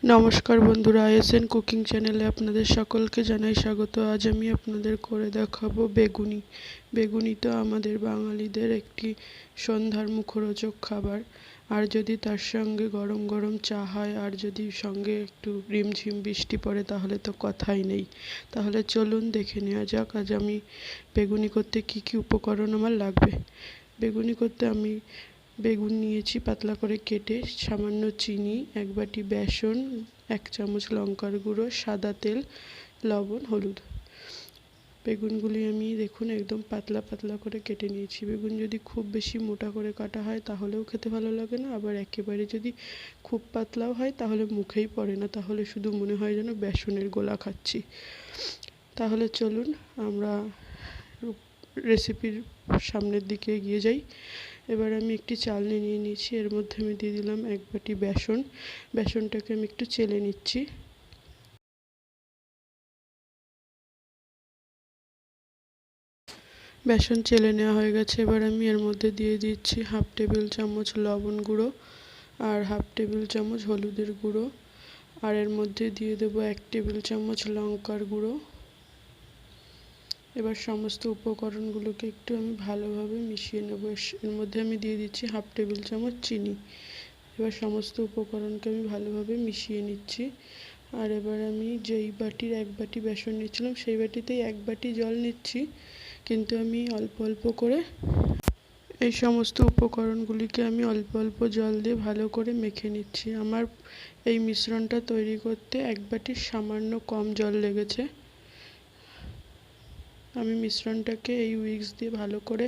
নমস্কার বন্ধুরা, ISN cooking চ্যানেলে আপনাদের সকলকে জানাই স্বাগত। আজ আমি আপনাদের করে দেখাবো বেগুনি। বেগুনি তো আমাদের বাঙালিদের একটি সন্ধ্যার মুখরোচক খাবার। আর যদি তার সঙ্গে গরম গরম চা হয়, আর যদি সঙ্গে একটু রিমঝিম বৃষ্টি পড়ে, তাহলে তো কথাই নেই। তাহলে চলুন দেখে নেওয়া যাক আজ আমি বেগুনি করতে কি কি উপকরণ আমার লাগবে। বেগুনি করতে আমি বেগুন নিয়েছি পাতলা করে কেটে, সামান্য চিনি, 1 বাটি বেসন, 1 চামচ লঙ্কার গুঁড়ো, সাদা তেল, লবণ, হলুদ। বেগুনগুলি আমি দেখুন একদম পাতলা পাতলা করে কেটে নিয়েছি। বেগুন যদি খুব বেশি মোটা করে কাটা হয় তাহলেও খেতে ভালো লাগে না, আবার একেবারে যদি খুব পাতলাও হয় তাহলে মুখেই পড়ে না, তাহলে শুধু মনে হয় যেন বেসনের গোলা খাচ্ছি। তাহলে চলুন আমরা রেসিপির সামনের দিকে এগিয়ে যাই। এবার আমি একটি চালনি নিয়ে নিয়েছি, এর মধ্যে আমি দিয়ে দিলাম 1 বাটি বেসন। বেসনটাকে আমি একটু চেলে নিচ্ছি। বেসন চেলে নেওয়া হয়ে গেছে। এবার আমি এর মধ্যে দিয়ে দিচ্ছি 1/2 টেবিল চামচ লবণ গুঁড়ো আর 1/2 টেবিল চামচ হলুদের গুঁড়ো, আর এর মধ্যে দিয়ে দেবো 1 টেবিল চামচ লঙ্কার গুঁড়ো। এবার সমস্ত উপকরণগুলোকে একটু আমি ভালোভাবে মিশিয়ে নেব। এর মধ্যে আমি দিয়ে দিচ্ছি 1/2 টেবিল চামচ চিনি। এবার সমস্ত উপকরণকে আমি ভালোভাবে মিশিয়ে নিচ্ছি। আর এবার আমি যেই বাটির 1 বাটি বেসন নিচ্ছিলাম সেই বাটিতেই 1 বাটি জল নিচ্ছি, কিন্তু আমি অল্প অল্প করে এই সমস্ত উপকরণগুলিকে আমি অল্প অল্প জল দিয়ে ভালো করে মেখে নিচ্ছি। আমার এই মিশ্রণটা তৈরি করতে 1 বাটির সামান্য কম জল লেগেছে। আমি মিশ্রণটাকে এই উইক্স দিয়ে ভালো করে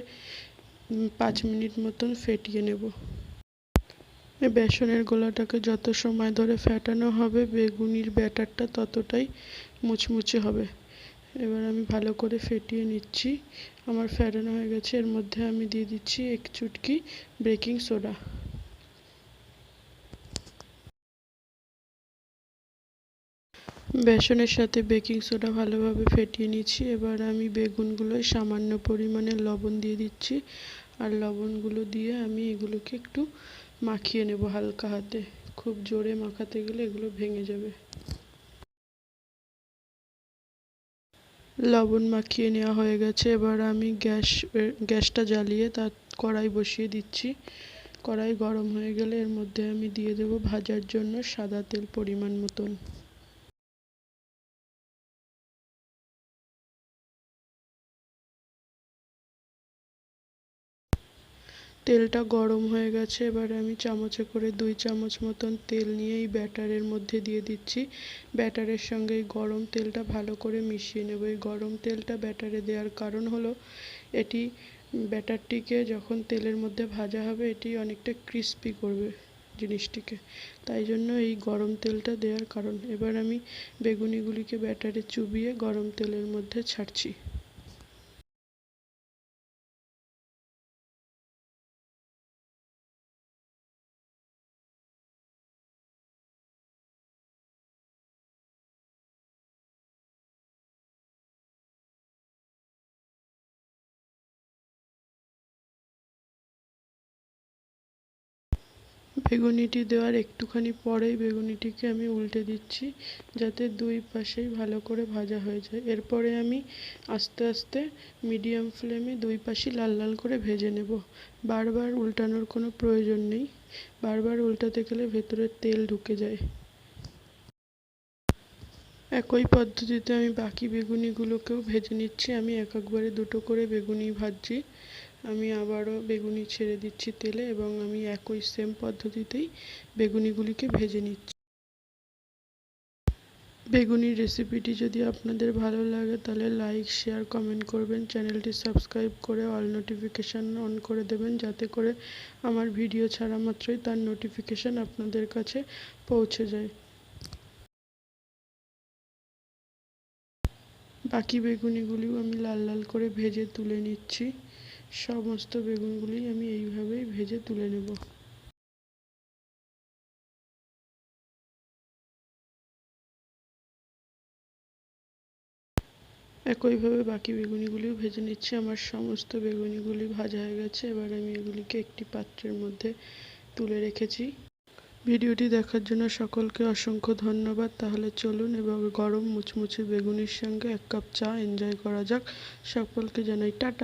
5 মিনিট মতন ফেটিয়ে নেব। এই বেসনের গোলাটাকে যত সময় ধরে ফেটানো হবে বেগুনির ব্যাটারটা ততটাই মুচমুচে হবে। এবার আমি ভালো করে ফেটিয়ে নিচ্ছি। আমার ফেটানো হয়ে গেছে। এর মধ্যে আমি দিয়ে দিচ্ছি 1 চুটকি বেকিং সোডা। বেসনের সাথে বেকিং সোডা ভালোভাবে ফেটিয়ে নিচ্ছি। এবার আমি বেগুনগুলোয় সামান্য পরিমাণে লবণ দিয়ে দিচ্ছি, আর লবণগুলো দিয়ে আমি এগুলোকে একটু মাখিয়ে নেব হালকা হাতে। খুব জোরে মাখাতে গেলে এগুলো ভেঙে যাবে। লবণ মাখিয়ে নেওয়া হয়ে গেছে। এবার আমি গ্যাসটা জ্বালিয়ে তার কড়াই বসিয়ে দিচ্ছি। কড়াই গরম হয়ে গেলে এর মধ্যে আমি দিয়ে দেব ভাজার জন্য সাদা তেল পরিমাণ মতন। তেলটা গরম হয়ে গেছে। এবার আমি চামচে করে 2 চামচ মতন তেল নিয়ে এই ব্যাটারের মধ্যে দিয়ে দিচ্ছি। ব্যাটারের সঙ্গে এই গরম তেলটা ভালো করে মিশিয়ে নেব। এই গরম তেলটা ব্যাটারে দেওয়ার কারণ হলো এটি ব্যাটারটিকে যখন তেলের মধ্যে ভাজা হবে এটি অনেকটা ক্রিস্পি করবে জিনিসটিকে, তাই জন্য এই গরম তেলটা দেওয়ার কারণ। এবার আমি বেগুনিগুলিকে ব্যাটারে চুবিয়ে গরম তেলের মধ্যে ছাড়ছি। বেগুনিটি দেওয়ার একটুখানি পরেই বেগুনিটিকে আমি উল্টে দিচ্ছি, যাতে 2 পাশেই ভালো করে ভাজা হয়ে যায়। এরপরে আমি আস্তে আস্তে মিডিয়াম ফ্লেমে 2 পাশই লাল লাল করে ভেজে নেব। বারবার উল্টানোর কোনো প্রয়োজন নেই, বারবার উল্টাতে গেলে ভেতরে তেল ঢুকে যায়। একই পদ্ধতিতে আমি বাকি বেগুনিগুলোকেও ভেজে নিচ্ছি। আমি একবারে 2টো করে বেগুনি ভাজছি। আমি আবারও বেগুনি ছেড়ে দিচ্ছি তেলে, এবং আমি একই সেম পদ্ধতিতেই বেগুনিগুলিকে ভেজে নিচ্ছি। বেগুনির রেসিপিটি যদি আপনাদের ভালো লাগে তাহলে লাইক, শেয়ার, কমেন্ট করবেন। চ্যানেলটি সাবস্ক্রাইব করে অল নোটিফিকেশান অন করে দেবেন, যাতে করে আমার ভিডিও ছাড়া মাত্রই তার নোটিফিকেশান আপনাদের কাছে পৌঁছে যায়। বাকি বেগুনিগুলিও আমি লাল লাল করে ভেজে তুলে নিচ্ছি। সমস্ত বেগুনগুলি আমি এইভাবেই ভেজে তুলে নেব। একইভাবে বাকি বেগুনিগুলিও ভেজে নিচ্ছি। আমার সমস্ত বেগুনিগুলি ভাজা হয়ে গেছে। এবার আমি এগুলিকে একটি পাত্রের মধ্যে তুলে রেখেছি। ভিডিওটি দেখার জন্য সকলকে অসংখ্য ধন্যবাদ। তাহলে চলুন এবার গরম মুচমুচে বেগুনির সঙ্গে 1 কাপ চা এনজয় করা যাক। সকলকে জানাই টাটা।